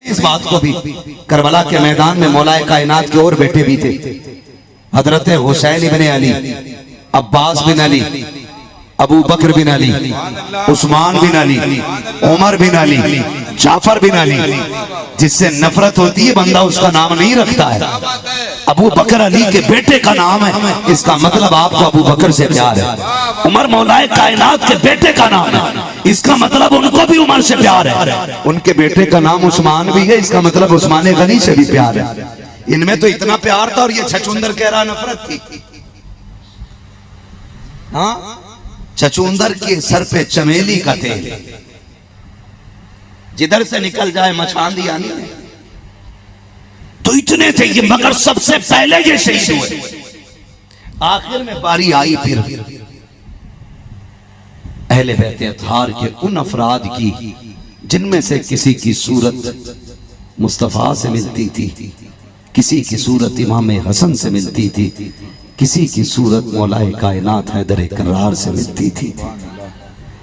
इस बात को भी करबला के मैदान में मौलाए कायनात के और बेटे भी थे। हजरत हुसैन इब्ने अली, अब्बास बिन अली, अबू बकर बिन अली, उस्मान बिन अली, उमर बिन अली, जाफर बिन अली। जिससे नफरत होती है बंदा उसका नाम नहीं रखता है। अबू बकर अली के बेटे का नाम है, इसका मतलब आपको अबू बकर से प्यार है। उमर मौलाए कायनात के बेटे का नाम है, इसका मतलब उनको भी उमर से प्यार है। उनके बेटे का नाम उस्मान भी है, इसका मतलब उस्मान गनी से भी प्यार है। इनमें तो इतना प्यार था और ये छछूंदर कह रहा नफरत थी। हाँ, छछूंदर के सर पे चमेली का तेल, जिधर से निकल जाए मछांदी आनी है। तो इतने थे ये, मगर सबसे पहले ये शहीद हुए। आखिर में बारी आई फिर अहले बैत अत्हार के उन अफराद की जिनमें से किसी की सूरत मुस्तफा से मिलती थी, किसी की सूरत इमाम हसन से मिलती थी, किसी की सूरत मौलाए कायनात हैदर करार से मिलती थी।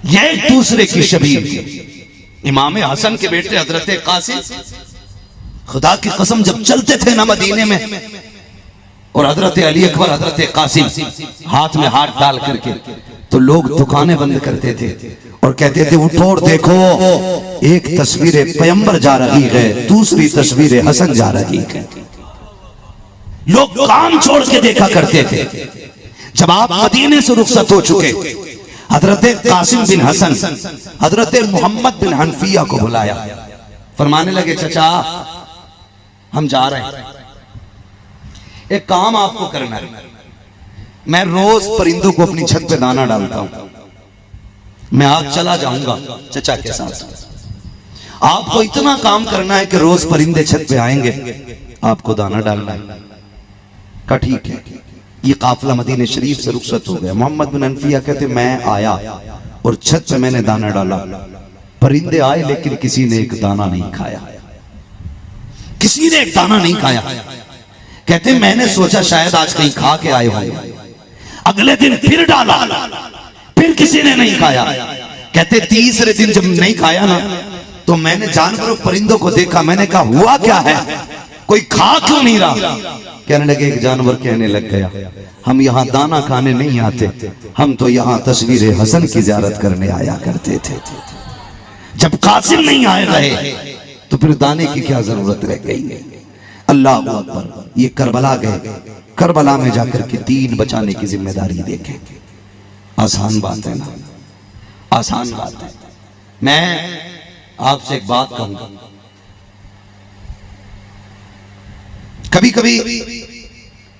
ये एक दूसरे की शबीह थी। इमाम हसन के बेटे हजरत कासिम, खुदा की कसम जब चलते थे ना मदीने में, और हजरत अली अकबर हजरत कासिम हाथ में हाथ डाल करके, तो लोग दुकानें बंद करते थे और कहते थे उठो और देखो, एक तस्वीर पैगंबर जा रही है, दूसरी तस्वीर हसन जा रही है। लोग काम छोड़ के देखा करते थे। जब आप मदीने से रुखसत हो चुके, हजरत कासिम बिन हसन हजरत मोहम्मद बिन हनफिया को बुलाया, फरमाने लगे चचा हम जा रहे हैं, एक काम आपको करना है। मैं रोज परिंदों को अपनी छत पे दाना डालता हूं, मैं आज चला जाऊंगा चचा के साथ। आपको इतना काम करना है कि रोज परिंदे छत पे आएंगे, आपको दाना डालना है। का ठीक है। ये काफिला मदीने शरीफ से रुखसत हो गया। मोहम्मद बिन हनफिया कहते मैं आया और छत पे मैंने दाना डाला, परिंदे आए लेकिन किसी ने एक दाना नहीं खाया, किसी ने एक दाना नहीं खाया। कहते मैंने सोचा शायद आज कहीं खा के आए होंगे। अगले दिन फिर डाला, फिर किसी ने नहीं खाया। कहते तीसरे दिन जब नहीं खाया ना, तो मैंने जानवरों परिंदों को देखा, मैंने कहा हुआ क्या है, कोई खा क्यों नहीं रहा। कहने लगे, एक जानवर कहने लग गया हम यहाँ दाना खाने नहीं आते, हम तो यहाँ तस्वीर हसन की ज़ियारत करने आया करते थे। जब कासिम नहीं आए रहे तो फिर दाने की क्या जरूरत रह गई। अल्लाह अकबर। ये करबला गए, करबला में जाकर के दीन बचाने की जिम्मेदारी देखे। आसान बात है ना, आसान बात है। मैं आपसे एक बात कहूंगा, कभी कभी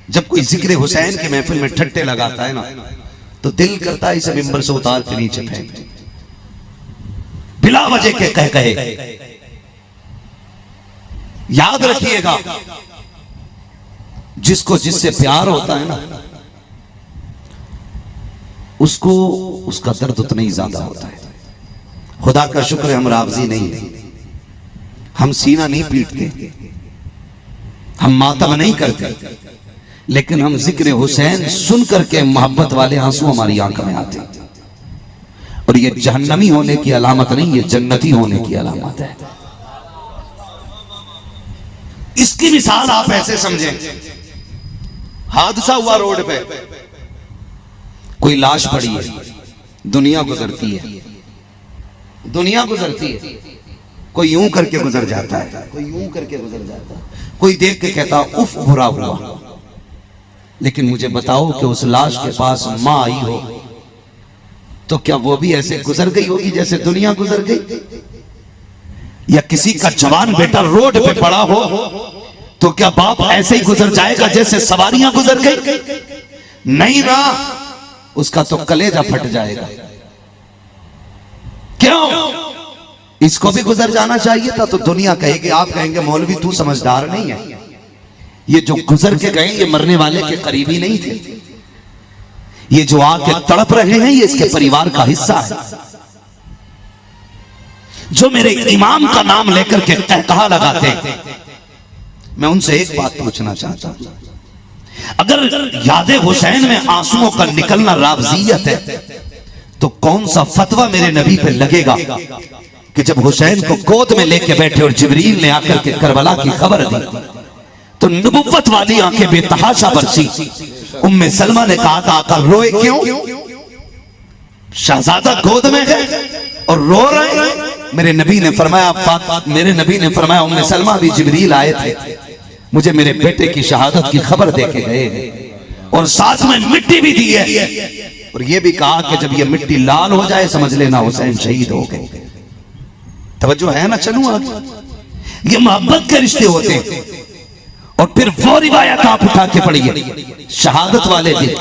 जब कोई जिक्र हुसैन के महफिल में ठट्टे लगाता है ना, तो दिल करता है इसे मिंबर से उतार के नीचे फेंक दे, बिला वजह के कह कहे। याद रखिएगा, जिसको जिससे प्यार होता है ना, उसको उसका दर्द उतना ही ज्यादा होता है। खुदा का शुक्र है हम रावजी नहीं है, हम सीना नहीं पीटते, हम मातम नहीं करते, लेकिन हम जिक्र हुसैन सुन करके मोहब्बत वाले आंसू हमारी आंख में आते। और ये जहन्नमी होने की अलामत नहीं, ये जन्नती होने की अलामत है। इसकी मिसाल आप ऐसे समझें, हादसा हुआ रोड पे, कोई लाश पड़ी है, दुनिया गुजरती है, दुनिया गुजरती है, कोई यूं करके गुजर जाता है, कोई यूं करके गुजर जाता है, कोई देख के कहता उफ बुरा हुआ। लेकिन मुझे बताओ कि उस लाश के पास मां आई हो तो क्या वो भी ऐसे गुजर गई होगी जैसे दुनिया गुजर गई? या किसी का जवान बेटा रोड पे पड़ा हो तो क्या बाप ऐसे ही गुजर जाएगा जैसे सवारियां गुजर गई? नहीं ना, उसका तो कलेजा फट जाएगा। क्यों? इसको भी गुजर जाना चाहिए था। तो दुनिया कहेगी, आप कहेंगे मौलवी तू समझदार नहीं है, ये जो गुजर के गए ये मरने वाले के करीबी नहीं थे, ये जो आके तड़प रहे हैं ये इसके परिवार का हिस्सा है। जो मेरे इमाम का नाम लेकर के कहकहा लगाते, मैं उनसे एक बात पूछना चाहता हूं, अगर यादे हुसैन में आंसुओं का निकलना रावजियत है, तो कौन सा फतवा मेरे नबी पे लगेगा कि जब हुसैन को गोद में लेके बैठे और जिब्रील ने आकर के करबला की खबर दी तो नबुव्वत वाली आंखें बेतहाशा बरसी। उम्मे सलमा ने कहा था आका रोए क्यों? शहजादा गोद में है और रो रहे हैं। मेरे नबी ने फरमाया उम्मे सलमा भी जिब्रील आए थे, मुझे मेरे बेटे की शहादत की खबर देके गए और साथ में मिट्टी भी दी है और ये भी कहा कि जब ये मिट्टी लाल हो जाए समझ लेना हुसैन शहीद हो गए। तवज्जो है ना? चलूं आगे। ये मोहब्बत के रिश्ते होते हैं। और फिर वो रिवायत आप उठा के पढ़िए शहादत वाले दिन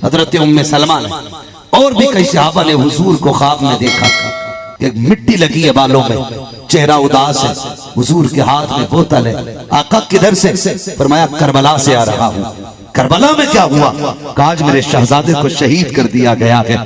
हजरत उम्मे सलमा ने और भी कई सहाबा ने हुजूर को ख्वाब में देखा कि मिट्टी लगी है बालों में, चेहरा उदास है, हुजूर के हाथ में बोतल है। आका किधर से? फरमाया करबला से आ रहा हूं। करबला में क्या हुआ? आज मेरे शहजादे को शहीद कर दिया गया है।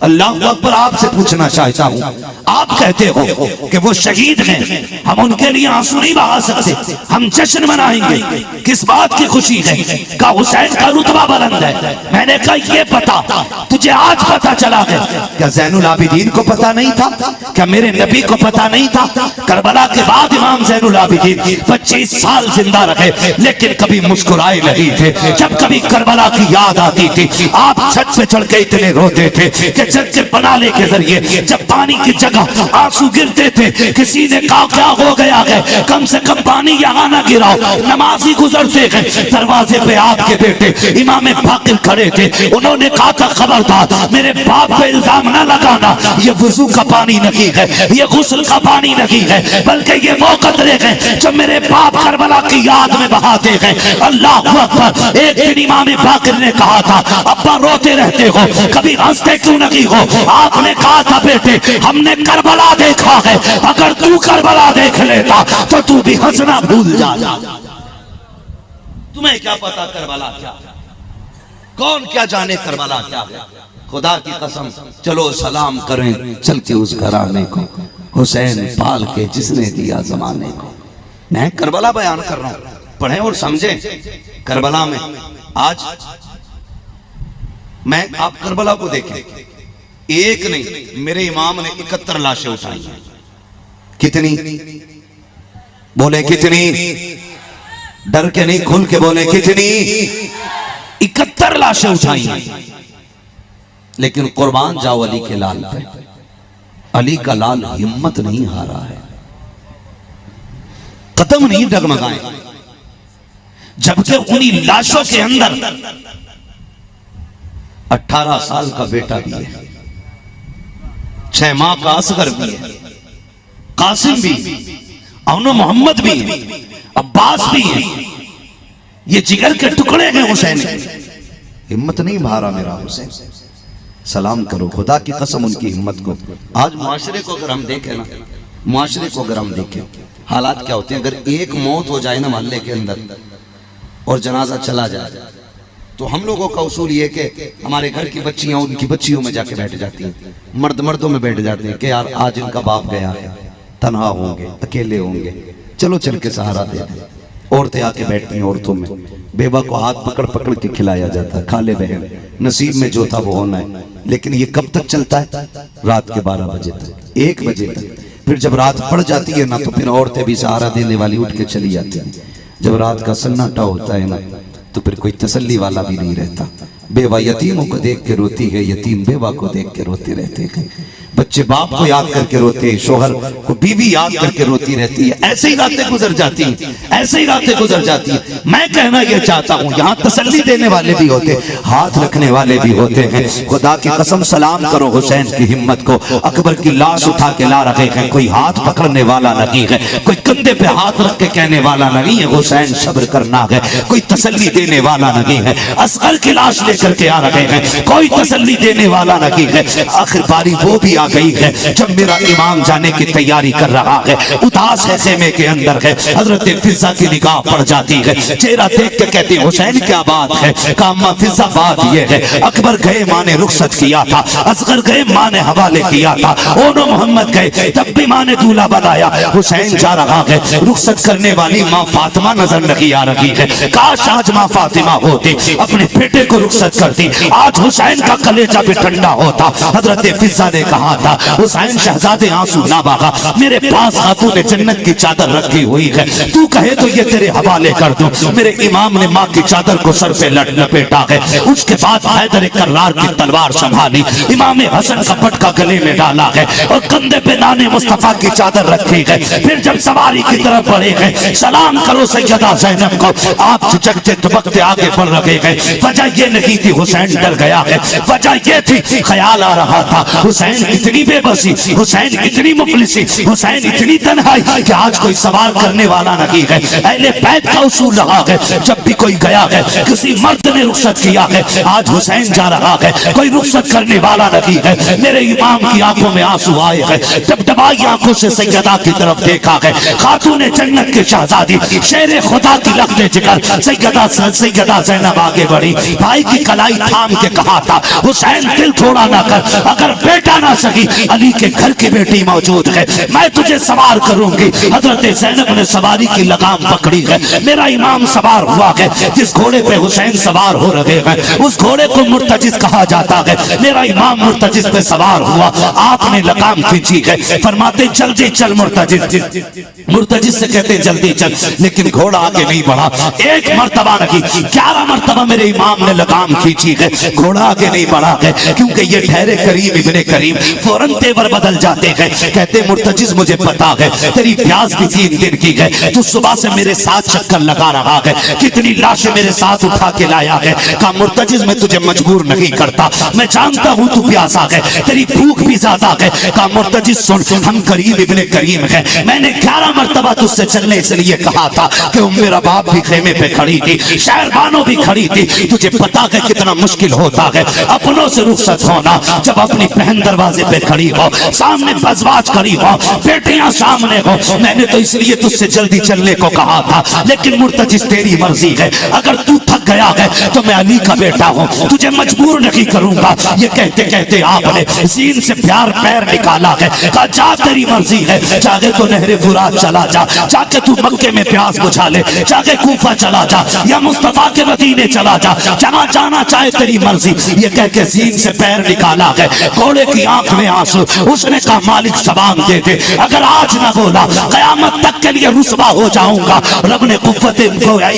अल्लाह अकबर। आपसे पूछना चाहता हूं, आप कहते हो कि वो शहीद हैं, हम उनके लिए आंसू नहीं बहा सकते, हम जश्न मनाएंगे, किस बात की खुशी है? का हुसैन का रुतबा बुलंद है। मैंने कहा ये पता तुझे आज पता चला है, क्या जैनुल आबिदीन को पता नहीं था? क्या मेरे नबी को पता नहीं था? करबला के बाद इमाम जैनुल आबिदीन 25 साल जिंदा रहे लेकिन कभी मुस्कुराए नहीं थे। जब कभी करबला की याद आती थी आप छत पे चढ़ के इतने रोते थे कि जग के बनाने के जरिए जब पानी की जगह आंसू गिरते थे किसी ने कहा क्या हो गया है, कम से कम पानी यहाँ ना गिराओ। नमाजी गुजरते गए, दरवाजे पे आपके बेटे इमाम बाकिर खड़े थे, उन्होंने कहा था खबरदार मेरे बाप पे इल्जाम ना लगाना, ये वुजू का पानी नहीं है, ये गुस्ल का पानी नहीं है, बल्कि ये वो कतरे हैं जो मेरे बाप करबला की याद में बहाते हैं। अल्लाह अकबर। एक दिन इमाम बाकिर ने कहा था अब्बा रोते रहते हो, कभी हंसते क्यों नहीं हो? आपने कहा था बेटे हमने करबला देखा है, अगर तू करबला देख लेता तो तू भी हंसना भूल जाता। तुम्हें क्या पता करबला क्या, कौन क्या जाने करबला क्या है? खुदा की कसम चलो सलाम करें चल के उस घराने को, हुसैन पाल के जिसने दिया जमाने को। मैं करबला बयान कर रहा हूं, पढ़ें और समझें। करबला में आज मैं आप करबला को देखें, एक नहीं मेरे इमाम ने 71 लाशें उठाई हैं। कितनी? बोले कितनी? डर के नहीं, खुल के बोले कितनी? 71 लाशें उठाई हैं। लेकिन कुर्बान जाओ अली के लाल पे। अली का लाल हिम्मत नहीं हारा है, कदम नहीं डगमगाए, जबकि उन्हीं लाशों के अंदर 18 साल का बेटा भी है, 6 माह का असगर भी है, कासिम भी, अवनो मोहम्मद भी है, अब्बास भी है। ये जिगर के टुकड़े हैं हुसैन के। हिम्मत नहीं हारा मेरा हुसैन। सलाम करो खुदा की कसम उनकी हिम्मत को। आज मुआशरे को अगर हम देखें ना, मुआशरे को अगर हम देखें हालात क्या होते हैं। अगर एक मौत हो जाए ना मोहल्ले के अंदर और जनाजा चला जाए तो हम लोगों का उसूल ये कि हमारे घर की बच्चियां उनकी बच्चियों में जाके बैठ जाती हैं, मर्द मर्दों में बैठ जाते हैं कि यार आज इनका बाप गया है, तन्हा होंगे, अकेले होंगे, चलो चल के सहारा दे दें। औरतें आके बैठती हैं औरतों में, बेवा को हाथ पकड़ पकड़ के खिलाया जाता है, खा ले बहन, नसीब में जो था वो होना है। लेकिन ये कब तक चलता है? रात के 12 बजे तक, 1 बजे तक। फिर जब रात पड़ जाती है ना तो फिर औरतें भी सहारा देने वाली उठ के चली जाती हैं। जब रात का सन्नाटा होता है ना तो फिर कोई तसल्ली वाला भी नहीं रहता। बेवा यतीमों को देख के रोती है, यतीम बेवा को देख के रोते रहते हैं, बच्चे बाप को याद करके रोते हैं, शोहर को बीवी याद करके रोती रहती है। ऐसे ही रातें गुजर जाती हैं, ऐसे ही रातें गुजर जाती हैं। मैं कहना यह चाहता हूँ यहाँ तसल्ली देने वाले भी होते, हाथ रखने वाले भी होते हैं। खुदा की कसम सलाम करो हुसैन की हिम्मत को। अकबर की लाश उठा के ला रहे हैं, कोई हाथ पकड़ने वाला नहीं है, कोई कंधे पे हाथ रख के कहने वाला नहीं है हुसैन सब्र करना है, कोई तसल्ली देने वाला नहीं है। असगर की लाश लेकर के आ रहे हैं, कोई तसल्ली देने वाला नहीं है। आखिर बारी वो भी गई है जब मेरा इमाम जाने की तैयारी कर रहा है, उदास है, खेमे के अंदर है। हजरत फिजा की निगाह पड़ जाती है, चेहरा देख के कहते हैं हुसैन क्या बात है? कामा फिजा बात ये है अकबर गए माँ ने रुखसत किया था, असगर गए माँ ने हवाले किया था, ओनो मोहम्मद गए तब भी माँ ने दूल्हा बनाया। हुसैन जा रहा है, रुखसत करने वाली माँ फातिमा नजर नहीं आ रही है। काश आज माँ फातिमा होती, अपने बेटे को रुखसत रुखसत करती, आज हुसैन का कलेजा भी ठंडा होता। हजरत फिजा ने कहा था, हुसैन शहजादे आंसू ना बहा, मेरे पास खातून जन्नत की चादर रखी हुई है, तू कहे तो ये तेरे हवाले कर दूं। मेरे इमाम ने माँ की चादर को सर पे लपेटा है। उसके बाद हैदर कर्रार की तलवार संभाली, इमाम हसन का पटका गले में डाला है और कंधे पे नाने मुस्तफा की चादर रखी है। फिर जब सवारी की तरफ बढ़े गए, सलाम करो सैयदा ज़ैनब को, आप झिझकते दुबकते आगे बढ़ रहे गए। वजह ये नहीं थी हुसैन डर गया है, वजह ये थी ख्याल आ रहा था हुसैन इतनी बेबसी, हुसैन इतनी मुफलिसी, हुसैन इतनी तन्हाई कि आज कोई सवाल करने वाला नहीं है। अहले बैत का उसूल रहा है, जब भी कोई गया है किसी मर्द ने रुखसत किया है, आज हुसैन जा रहा है, कोई रुखसत करने वाला नहीं है। मेरे इमाम की आंखों में आंसू आए हैं, डबडबाई आंखों से सैयदा की तरफ देखा है। खातून जन्नत की शहजादी, शेर खुदा की लख्ते जिगर सैयदा ज़ैनब आगे बढ़ी, भाई की कलाई थाम के कहा था, हुसैन दिल थोड़ा ना कर, अगर बेटा ना सही अली के घर की बेटी मौजूद है, मैं तुझे सवार करूंगी। हजरत ज़ैनब ने सवारी की लगाम पकड़ी है, मेरा इमाम सवार हुआ है, जिस घोड़े पे हुसैन सवार हो रहे हैं उस घोड़े को मुर्तजिज कहा जाता है। मेरा इमाम मुर्तजिज पे सवार हुआ, आपने लगाम खींची है, फरमाते जल्दी चल मुर्तजिज, मुर्तजिज से कहते जल्दी चल, लेकिन घोड़ा आगे नहीं बढ़ा। एक मर्तबा नहीं 11 मर्तबा मेरे इमाम ने लगाम खींची है, घोड़ा आगे नहीं बढ़ा है, क्योंकि ये ठहरे करीम इब्ने करीम फौरन तेवर बदल जाते हैं। कहते मुर्तजिज मुझे पता है तेरी प्यास भी 3 दिन की है, तू सुबह से मेरे साथ चक्कर लगा रहा है, कितनी लाशें मेरे साथ उठा के लाया है। कहा मुर्तजिज मैं तुझे मजबूर नहीं करता, मैं जानता हूँ तू प्यासा है, तेरी भूख भी ज्यादा है। कहा मुर्तजिज सुन, हम करीम इब्ने करीम है, मैंने 11 मर्तबा तुझसे चलने इसलिए कहा था कि मेरा बाप भी खेमे पे खड़ी थी, शहरबानो भी खड़ी थी, तुझे पता है कितना मुश्किल होता है अपनों से रुखसत होना, जब अपनी बहन दरवाजे पे खड़ी हो, सामने बजवाज खड़ी हो, बेटियां सामने हो। मैंने तो इसलिए तुझसे जल्दी चलने को कहा था, लेकिन मुर्तजिज तेरी मर्जी है, अगर तू थक गया है तो मैं अली का बेटा हूँ, तुझे मजबूर नहीं करूंगा। ये कहते कहते आपने सीन से प्यार पैर निकाला है, कहा जा तेरी मर्जी है, चाहे तो नहरे फुरात चला जा, जाके तू मक्के में प्यास बुझा ले, जाके कूफा चला जा या मुस्तफा के मदीने चला जा, जहां जाना चाहे तेरी मर्जी। ये कह के सीन से पैर निकाला है, घोड़े की आंख में आंसू। उसने कहा मालिक जबान दे दे, अगर आज ना बोला कयामत तक के लिए रुसवा हो जाऊंगा। रब ने कुव्वत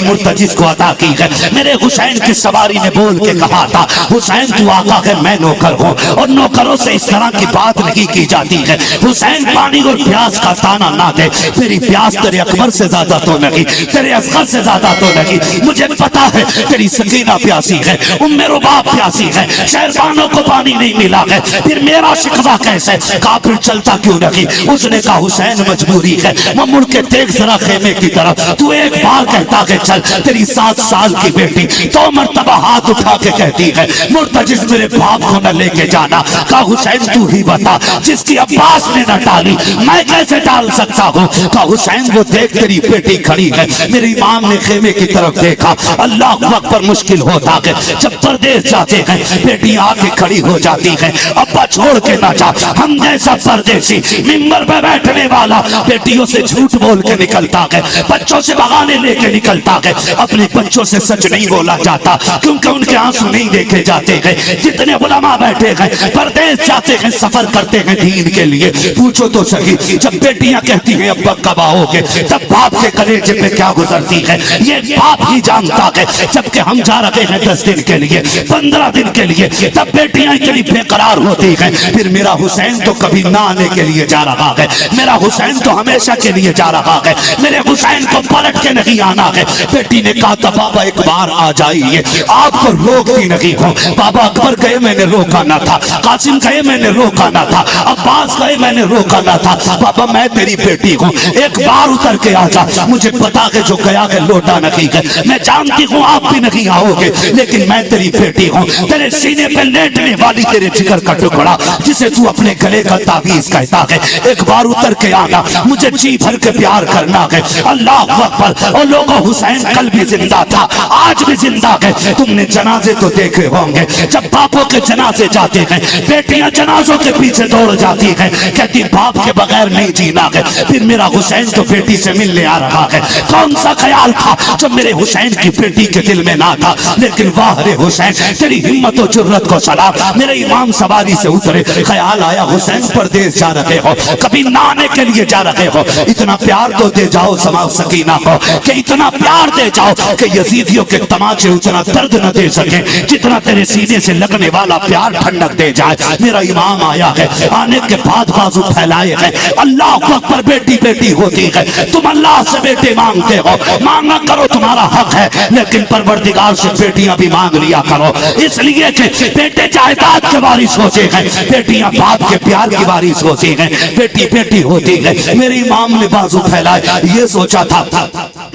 मुर्तजिज को अता की है। मेरे हुसैन की सवारी ने बोल के कहा था, हुसैन तू आका है मैं नौकर हूँ, और नौकरों से इस तरह की बात नहीं की जाती है। हुसैन पानी और प्यास का ताना ना दे, तेरी प्यास तेरे अकबर से ज्यादा तो नहीं, तेरे असगर से ज्यादा तो नहीं, मुझे पता है तेरी सकीना प्यासी है, उम्मे रुबाब प्यासी है, शहरबानों को पानी नहीं मिला है, फिर मेरा शिकवा कैसे, काफिर चलता क्यों नहीं। उसने कहा हुसैन मजबूरी है, वो मुड़ के देख जरा खेमे की तरफ, तू एक बार कहता है चल, तेरी 7 साल की बेटी 2 मर्तबा हाथ उठा के कहती है मुर्तजिज मेरे बाप को न लेके जाना। कहा हुसैन तू ही बता, जिसकी अब्बास ने न टाली मैं कैसे टाल सकता हूँ। कहा हुसैन वो देख तेरी बेटी खड़ी है। मेरे इमाम ने खेमे की तरफ देखा, अल्लाह अकबर मुश्किल होता है जब परदेश जाते हैं, बेटी आके खड़ी हो जाती है, अब्बा छोड़ के ना जा। हम जैसा परदेसी मिंबर पे बैठने वाला बेटियों से झूठ बोल के निकलता है, बच्चों से बगाने लेके निकलता है, अपने बच्चों से सच नहीं बोला जाता क्योंकि उनके आंसू नहीं देखे जाते हैं। जितने उलमा बैठे हैं परदेश जाते हैं, सफर करते हैं दीन के लिए, पूछो तो सही जब बेटियां कहती हैं अब्बा कब आओगे, तब बाप के कलेजे पे क्या गुजरती है ये बाप ही जानता है। जबकि हम जा रहे हैं 10 दिन के लिए, 15 दिन के लिए, तब बेटियां इतनी बेकरार होती हैं। फिर मेरा हुसैन तो कभी ना आने के लिए जा रहा है, मेरा हुसैन तो हमेशा के लिए जा रहा है, मेरे हुसैन को पलट के नहीं आना है। बेटी ने कहा था बाबा एक बार आ जाइए, आपको रोकती नहीं हूँ। बाबा अकबर गए मैंने रोका ना था, कासिम गए मैंने रोका ना था, अब्बास गए मैंने रोका ना था। बाबा मैं तेरी बेटी हूँ, एक बार उतर के आ जा, मुझे पता है जो गया है लौटा नहीं है, मैं जानती हूँ आप भी नहीं आओगे, लेकिन मैं तेरी बेटी हूँ, तेरे सीने पे लेटने वाली तेरे जिगर का टुकड़ा जिसे तू अपने गले का ताबीज कहता है, एक बार उतर के आना, मुझे जी भर के प्यार करना है। अल्लाह अकबर। और लोगों हुसैन कल भी जिंदा था, आज आज भी जिंदा है। तुमने जनाजे तो देखे होंगे, जब बापों के जनाजे जाते हैं बेटियां जनाजों के पीछे दौड़ जाती हैं, कहती बाप के बगैर नहीं जीना है। फिर मेरा हुसैन तो बेटी से मिलने आ रहा है। कौन सा ख्याल था जब मेरे हुसैन की बेटी के दिल में ना था, लेकिन वाह रे हुसैन तेरी हिम्मत और जुर्रत को सलाम। मेरे इमाम सवारी से उतरे, ख्याल आया हुसैन परदेश जा रहे हो, कभी नहाने के लिए जा रहे हो, इतना प्यार तो दे जाओ समा सकीना को, कि इतना प्यार दे जाओ कि यजीदियों के तमाचे उतना दर्द न दे सके जितना तेरे सीने से लगने वाला प्यार ठंडक दे जाए। मेरा इमाम आया है, आने के बाद बाजू फैलाए हैं, अल्लाह अकबर, बेटी बेटी होती है, तुम अल्लाह से बेटे मांगते हो, मांगा करो तुम्हारा हक है, लेकिन परवरदिगार से बेटियां भी मांग लिया करो, इसलिए कि बेटे जायदाद के वारिस होते हैं, बेटियां बाप के प्यार की वारिस होती हैं, बेटी बेटी होती है। मेरे इमाम ने बाजू फैलाए, ये सोचा था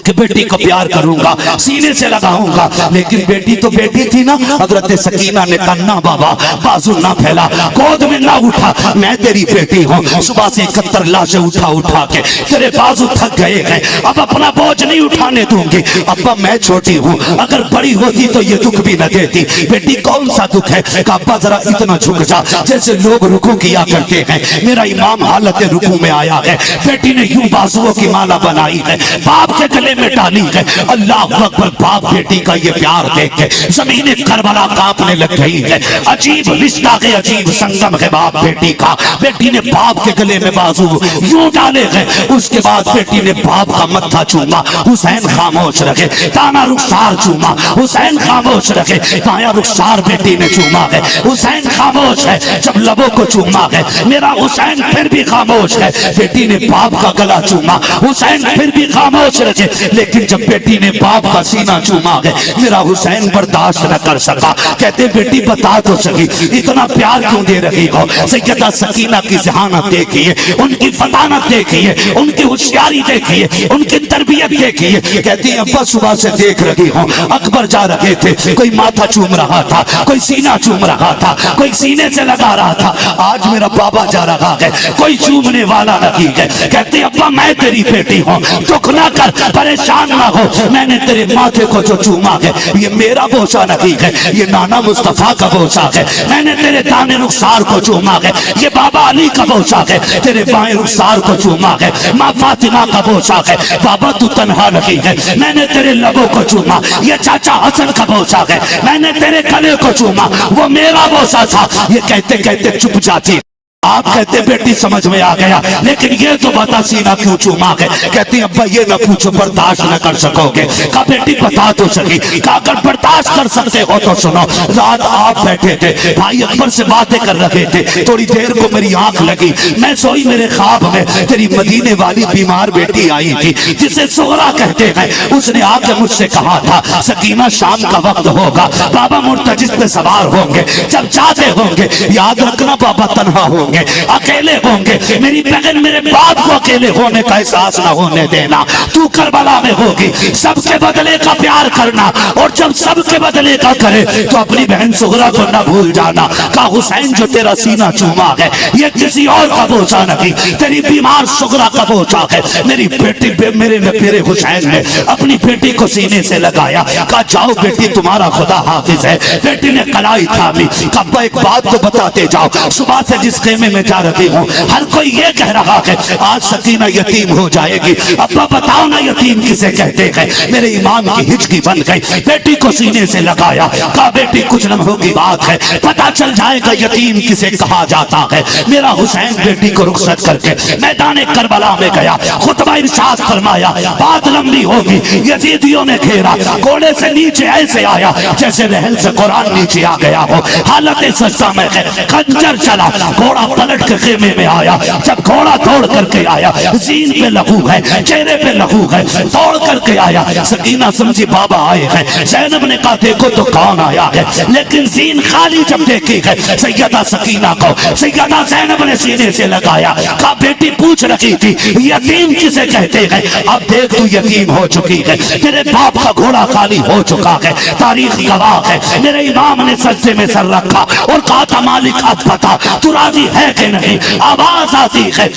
कि बेटी को प्यार करूंगा, सीने से लगाऊंगा, लेकिन बेटी तो बेटी थी ना। हजरत सकीना ने कहा ना बाबा, बाजू ना फैला, गोद में ना उठा, मैं तेरी बेटी हूँ। सुबह से 71 लाशें उठा उठा के तेरे बाजू थक गए हैं, अब अपना बोझ नहीं उठाने दूंगी। अब्बा मैं छोटी हूँ, अगर बड़ी होती तो ये दुख भी न देती। बेटी कौन सा दुख है? अब्बा जरा इतना झुक जा जैसे लोग रुकू किया करते हैं। मेरा इमाम हालत रुकू में आया है, बेटी ने यूं बाजुओं की माला बनाई है, बाप के गले में डाली है। अल्लाह अकबर, बाप बेटी का ये प्यार देख के जमीन करबला कांपने लग गई है। अजीब रिश्ता है, अजीब संगम है बाप बेटी का। बेटी ने बाप के गले में बाजू यूं डाले हैं, उसके बाद बेटी ने बाप का मत्था चूमा, हुसैन खामोश रखे। दाना रुखसार चूमा, हुसैन खामोश रखे। दाया रुखसार बेटी ने चूमा है, हुसैन खामोश है। जब लबों को चूमा है, मेरा हुसैन फिर भी खामोश है। बेटी ने बाप का गला चूमा, हुसैन फिर भी खामोश रखे। लेकिन जब बेटी ने बाप का सीना चूमा है, मेरा हुसैन बर्दाश्त न कर सका। कहते बेटी बता तो सकी, इतना प्यार क्यों दे रही हो? सैयदा सकीना की जहानत देखिए, उनकी फतानत देखिए, उनकी होशियारी देखिए, उनकी तरबियत देखिए। कहती अब्बा सुबह से देख रही हूँ, अकबर जा रहे थे, कोई माथा चूम रहा था, कोई सीना चूम रहा था, कोई सीने से लगा रहा था। आज मेरा बाबा जा रहा है, कोई चूमने वाला नहीं है। कहते अब्बा मैं तेरी बेटी हूँ, दुख ना कर, परेशान ना हो, मैंने तेरे माथे को जो चूमा है ये मेरा बोझा नहीं है, ये नाना मुस्तफा का बोझा है। मैंने तेरे दाने रुखसार को चूमा है, ये बाबा अली का बोझा है। तेरे बाएं रुखसार को चूमा है, माँ फातिमा का बोझा है। बाबा तू तन्हा नहीं है, मैंने तेरे लबों को चूमा, ये चाचा हसन का बोझा है। मैंने तेरे गले को चूमा, वो मेरा बोझा था। ये कहते कहते चुप जाती। आप कहते बेटी समझ में आ गया, लेकिन ये तो बता सीना क्यों चूमा है? कहती अब्बा ये न पूछो, बर्दाश्त न कर सकोगे। कहा बेटी बता तो सकी। कहा अगर बर्दाश्त कर सकते हो तो सुनो। रात आप बैठे थे, भाई अकबर से बातें कर रहे थे, थोड़ी देर को मेरी आंख लगी, मैं सोई, मेरे ख्वाब में तेरी मदीने वाली बीमार बेटी आई थी जिसे सोहरा कहते हैं। उसने आके मुझसे कहा था सकीना शाम का वक्त होगा, बाबा मुर्तजिस पे सवार होंगे, जब जाते होंगे याद रखना बाबा तन्हा होंगे, अकेले होंगे। मेरी बहन मेरे बाप को अकेले होने का एहसास न होने देना। तू करबला में होगी, सबके बदले का प्यार करना, और जब सबके बदले का करे तो अपनी बहन सुहरा को न भूल जाना। का हुसैन जो तेरा सीना चूमा है ये किसी और का बोझा नहीं, तेरी बीमार सुगरा का बोझा है। मेरी बेटी मेरे हुसैन ने अपनी बेटी को सीने से लगाया। कहा जाओ बेटी तुम्हारा खुदा हाफिज है। बेटी ने कलाई थामी। कहा एक बात तो बताते जाओ, सुबह से जिस में जा रही हूँ हर कोई ये कह रहा है आज सकीना यतीम हो जाएगी। अब्बा बताओ ना यतीम किसे कहते हैं? मेरे इमाम की हिचकी बन गई। बेटी को सीने से लगाया। कहा बेटी कुछ लम्हों की बात है, पता चल जाएगा यतीम किसे कहा जाता है। मेरा हुसैन बेटी को रुखसत करके मैदान करबला में गया, खुतबा इरशाद फरमाया। बात लंबी होगी, यजीदियों ने घेरा, घोड़े से नीचे ऐसे आया जैसे रहल से कुरान नीचे आ गया हो। हालत सजदा में है, खंजर चला, घोड़ा पलट के खेमे में आया। जब घोड़ा दौड़ करके आया, जीन पे लहू है, चेहरे पे लहू है, दौड़ करके आया। सकीना समझी बाबा आए हैं। ज़ैनब ने कहा देखो तो कौन आया है, लेकिन जीन खाली जब देखी है सैयदा सकीना को, सैयदा ज़ैनब ने सीने से लगाया। कहा बेटी पूछ रही थी यतीम किसे कहते हैं, अब देख तू यतीम हो चुकी है, तेरे बाप का घोड़ा खाली हो चुका है, तारीख गवाह है। मेरे इमाम ने सज्जे में सर रखा और कहा था मालिक अब बता तू राजी है है कि नहीं? आवाज आती है,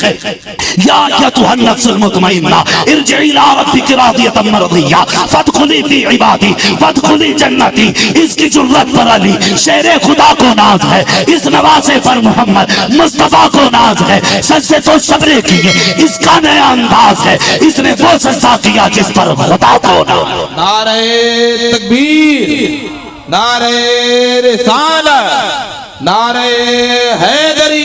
या अय्युहन नफ्सुल मुतमइन्ना इरजिई इला रब्बिकी रादियतम मरदिया फदखुली फी इबादी फदखुली जन्नती। इसकी जुर्रत पर अली शेरे खुदा को नाज है, इस नवासे पर मोहम्मद मुस्तफा को नाज है। सजदे तो सबने किए, इसका नया अंदाज है, इसने वो सजदा किया जिस पर खुदा को नाज। नारे तकबीर, नारे रिसालत, नारे हैदरी।